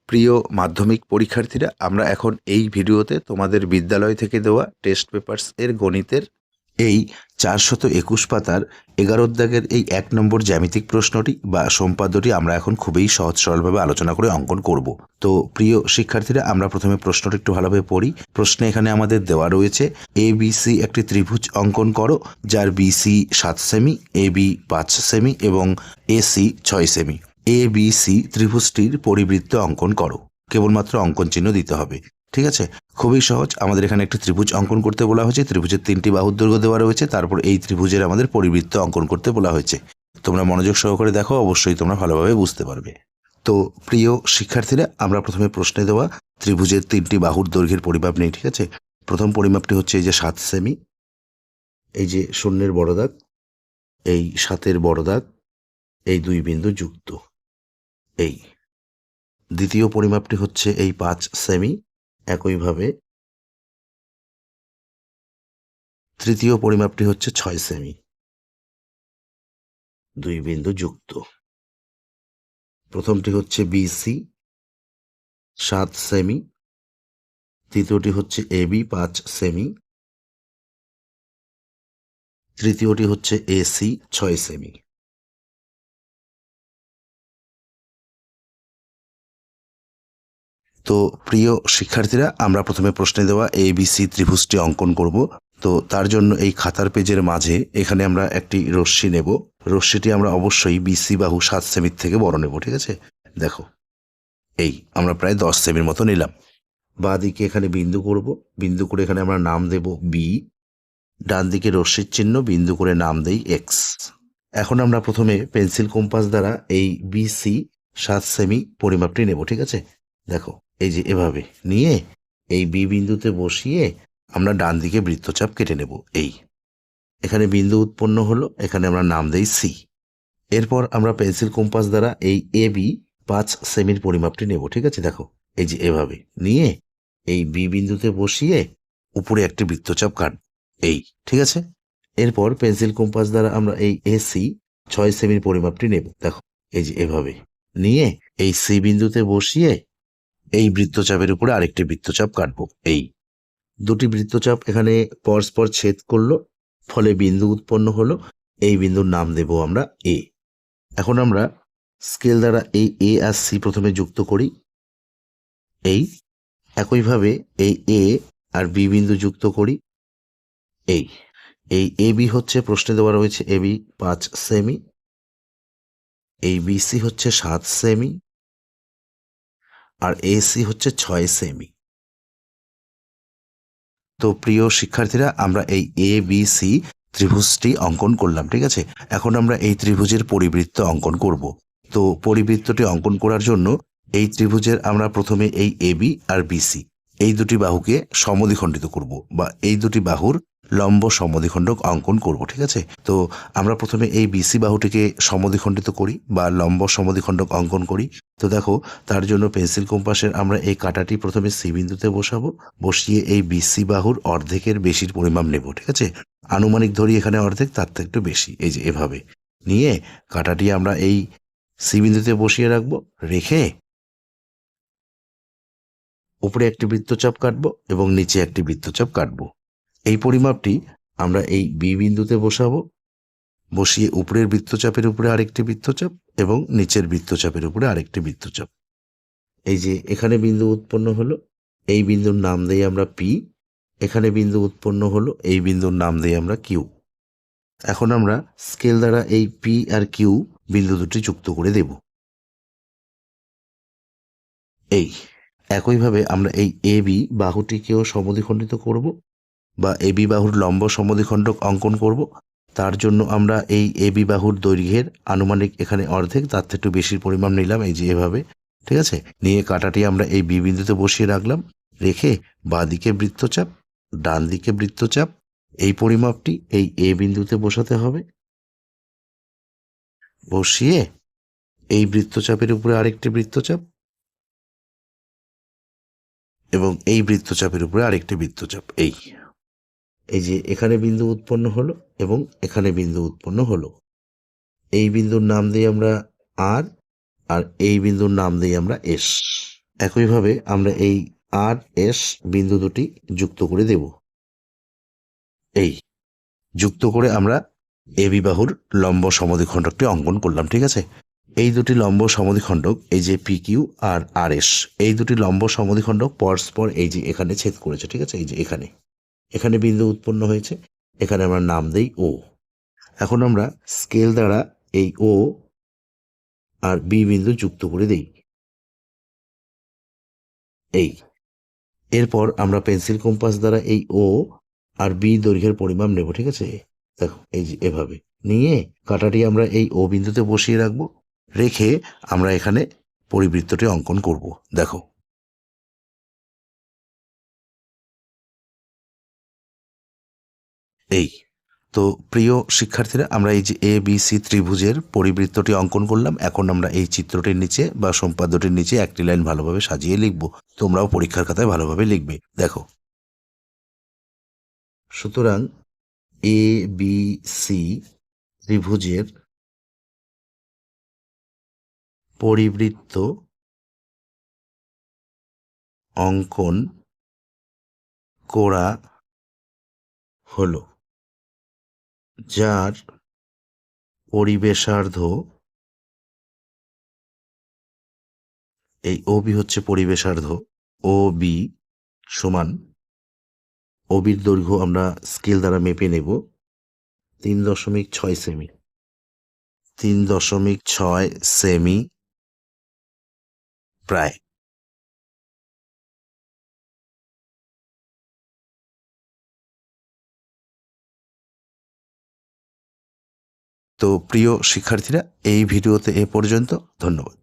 প্রিয় মাধ্যমিক পরীক্ষার্থীরা, আমরা এখন এই ভিডিওতে তোমাদের বিদ্যালয় থেকে দেওয়া টেস্ট পেপারস এর গণিতের এই 421 পাতার 11 দাগের এই 1 নম্বর জ্যামিতিক প্রশ্নটি বা সম্পাদ্যটি আমরা এখন খুবই সহজ সরলভাবে আলোচনা করে অঙ্কন করব। তো প্রিয় শিক্ষার্থীরা, আমরা প্রথমে প্রশ্নটি একটু ভালোভাবে পড়ি। প্রশ্নে এখানে আমাদের দেওয়া রয়েছে ABC একটি ত্রিভুজ অঙ্কন করো যার BC 7 সেমি, AB 5 সেমি এবং AC 6 সেমি। ABC ত্রিভুজটির পরিবৃত্ত অঙ্কন করো। কেবলমাত্র অঙ্কন চিহ্ন দিতে হবে। ঠিক আছে, খুবই সহজ। আমাদের এখানে একটি ত্রিভুজ অঙ্কন করতে বলা হয়েছে। ত্রিভুজের 3টি বাহুর দৈর্ঘ্য দেওয়া রয়েছে। তারপর এই ত্রিভুজের আমাদের পরিবৃত্ত অঙ্কন করতে বলা হয়েছে। তোমরা মনোযোগ সহকারে দেখো, অবশ্যই তোমরা ভালোভাবে বুঝতে পারবে। তো প্রিয় শিক্ষার্থীরা, আমরা প্রথমে প্রশ্নে দেওয়া ত্রিভুজের 3টি বাহুর দৈর্ঘ্যের পরিমাপ নেই। ঠিক আছে, প্রথম পরিমাপটি হচ্ছে এই যে 7 সেমি, এই যে শূন্যের বড় দাগ, এই 7-এর বড় দাগ, এই 2 বিন্দু যুক্ত। এই দ্বিতীয় পরিমাপটি হচ্ছে এই 5 সেমি, একইভাবে তৃতীয় পরিমাপটি হচ্ছে 6 সেমি, 2 বিন্দু যুক্ত। প্রথমটি হচ্ছে BC 7 সেমি, তৃতীয়টি হচ্ছে AB 5 সেমি, তৃতীয়টি হচ্ছে AC 6 সেমি। তো প্রিয় শিক্ষার্থীরা, আমরা প্রথমে প্রশ্নে দেওয়া ABC ত্রিভুজটি অঙ্কন করব। তো তার জন্য এই খাতার পেজের মাঝে এখানে আমরা একটি রশ্মি নেব। রশ্মিটি আমরা অবশ্যই BC বাহু 7 সেমির থেকে বড় নেব। ঠিক আছে, দেখো এই আমরা প্রায় 10 সেমির মতো নিলাম। বাঁ দিকে এখানে বিন্দু করব, বিন্দু করে এখানে আমরা নাম দেব B। ডান দিকে রশ্মির চিহ্ন, বিন্দু করে নাম দেই X। এখন আমরা প্রথমে পেন্সিল কম্পাস দ্বারা এই BC 7 সেমি পরিমাপটি নেব। ঠিক আছে, দেখো এই যে এভাবে নিয়ে এই B বিন্দুতে বসিয়ে আমরা ডান দিকে বৃত্তচাপ কেটে নেব। এই এখানে বিন্দু উৎপন্ন হলো, এখানে আমরা নাম দেই C। এরপর আমরা পেন্সিল কম্পাস দ্বারা এই AB 5 সেমির পরিমাপটি নেব। ঠিক আছে, দেখো এই যে এভাবে নিয়ে এই B বিন্দুতে বসিয়ে উপরে একটি বৃত্তচাপ কাটব। এই ঠিক আছে, এরপর পেন্সিল কম্পাস দ্বারা আমরা এই AC 6 সেমির পরিমাপটি নেব। দেখো এই যে এভাবে নিয়ে এই C বিন্দুতে বসিয়ে এই বৃত্তচাপের উপরে আরেকটি বৃত্তচাপ কাটবো। এই দুটি বৃত্তচাপ এখানে পরস্পর ছেদ করলো, ফলে বিন্দু উৎপন্ন হলো। এই বিন্দুর নাম দেব আমরা A। এখন আমরা স্কেল দ্বারা এই A আর C প্রথমে যুক্ত করি। এই একইভাবে এই A আর B বিন্দু যুক্ত করি। এই AB হচ্ছে প্রশ্নে দেওয়া রয়েছে AB 5 সেমি, এই BC হচ্ছে 7 সেমি আর AC হচ্ছে 6 সেমি। তো প্রিয় শিক্ষার্থীরা, আমরা এই ABC ত্রিভুজটি অঙ্কন করলাম। ঠিক আছে, এখন আমরা এই ত্রিভুজের পরিবৃত্ত অঙ্কন করব। তো পরিবৃত্তটি অঙ্কন করার জন্য এই ত্রিভুজের আমরা প্রথমে এই AB আর BC এই দুটি বাহুকে সমদ্বিখণ্ডিত করব, বা এই দুটি বাহুর লম্ব সমদ্বিখণ্ডক অঙ্কন করব। ঠিক আছে, তো আমরা প্রথমে এই BC বাহুটিকে সমদ্বিখণ্ডিত করি বা লম্ব সমদ্বিখণ্ডক অঙ্কন করি। তো দেখো, তার জন্য পেন্সিল কম্পাসের আমরা এই কাঁটাটি প্রথমে C বিন্দুতে বসাবো, বসিয়ে এই BC বাহুর অর্ধেকের বেশির পরিমাপ নেব। ঠিক আছে, আনুমানিক ধরি এখানে অর্ধেক, তার থেকে একটু বেশি। এই যে এভাবে নিয়ে কাঁটাটি আমরা এই C বিন্দুতে বসিয়ে রাখবো, রেখে উপরে একটি বৃত্তচাপ কাটবো এবং নিচে একটি বৃত্তচাপ কাটবো। এই পরিমাপটি আমরা এই B বিন্দুতে বসাবো, বসিয়ে উপরের বৃত্তচাপের উপরে আরেকটি বৃত্তচাপ এবং নিচের বৃত্তচাপের উপরে আরেকটি বৃত্তচাপ। এই যে এখানে বিন্দু উৎপন্ন হলো, এই বিন্দুর নাম দেই আমরা P। এখানে বিন্দু উৎপন্ন হলো, এই বিন্দুর নাম দেই আমরা Q। এখন আমরা স্কেল দ্বারা এই P আর Q বিন্দু দুটি যুক্ত করে দেব। এই একইভাবে আমরা এই AB বাহুটিকেও সমদ্বিখণ্ডিত করব, বা AB বাহুর লম্ব সমদ্বিখণ্ডক অঙ্কন করব। তার জন্য আমরা এই AB বাহুর দৈর্ঘ্যের আনুমানিক এখানে অর্ধেক, তার থেকে একটু বেশির পরিমাণ নিলাম। এই যে এভাবে, ঠিক আছে, নিয়ে কাঁটাটি আমরা এই B বিন্দুতে বসিয়ে রাখলাম, রেখে বাঁ দিকে বৃত্তচাপ, ডান দিকে বৃত্তচাপ। এই পরিমাপটি এই A বিন্দুতে বসাতে হবে, বসিয়ে এই বৃত্তচাপের উপরে আরেকটি বৃত্তচাপ এবং এই বৃত্তচাপের উপরে আরেকটি বৃত্তচাপ। এই এই যে এখানে বিন্দু উৎপন্ন হলো এবং এখানে বিন্দু উৎপন্ন হলো। এই বিন্দুর নাম দিই আমরা R, আর এই বিন্দুর নাম দিই আমরা S। একইভাবে আমরা এই আর এস বিন্দু দুটি যুক্ত করে দেব। এই যুক্ত করে আমরা এবি বাহুর লম্ব সমদ্বিখণ্ডকটি অঙ্কন করলাম, ঠিক আছে। এই দুটি লম্ব সমদ্বিখণ্ডক, এই যে পি কিউ আর আর এস, এই দুটি লম্ব সমদ্বিখণ্ডক পরস্পর এই যে এখানে ছেদ করেছে, ঠিক আছে। এই যে এখানে এখানে বিন্দু উৎপন্ন হয়েছে, এখানে আমরা নাম দেই ও। এখন আমরা স্কেল দ্বারা এই ও আর বি বিন্দু যুক্ত করে দেই। এই এরপর আমরা পেন্সিল কম্পাস দ্বারা এই ও আর বি দৈর্ঘ্যের পরিমাপ নেব, ঠিক আছে। দেখো এই যে এভাবে নিয়ে কাঁটাটি আমরা এই ও বিন্দুতে বসিয়ে রাখবো, রেখে আমরা এখানে পরিবৃত্তটি অঙ্কন করব। দেখো এই তো প্রিয় শিক্ষার্থীরা, আমরা এই যে এ বি সি ত্রিভুজের পরিবৃত্তটি অঙ্কন করলাম। এখন আমরা এই চিত্রটির নিচে বা সম্পাদ্যটির নিচে একটি লাইন ভালোভাবে সাজিয়ে লিখব। তোমরাও পরীক্ষার খাতায় ভালোভাবে লিখবে। দেখো, সুতরাং এ বি সি ত্রিভুজের পরিবৃত্ত অঙ্কন করা হলো, যার পরিবেশার্ধ, এই ও বি হচ্ছে পরিবেশার্ধ, ও বি সমান, ও বির দৈর্ঘ্য আমরা স্কেল দ্বারা মেপে নেব 3.6 সেমি। 3.6 সেমি প্রায়। তো প্রিয় শিক্ষার্থীরা, এই ভিডিওতে এ পর্যন্ত। ধন্যবাদ।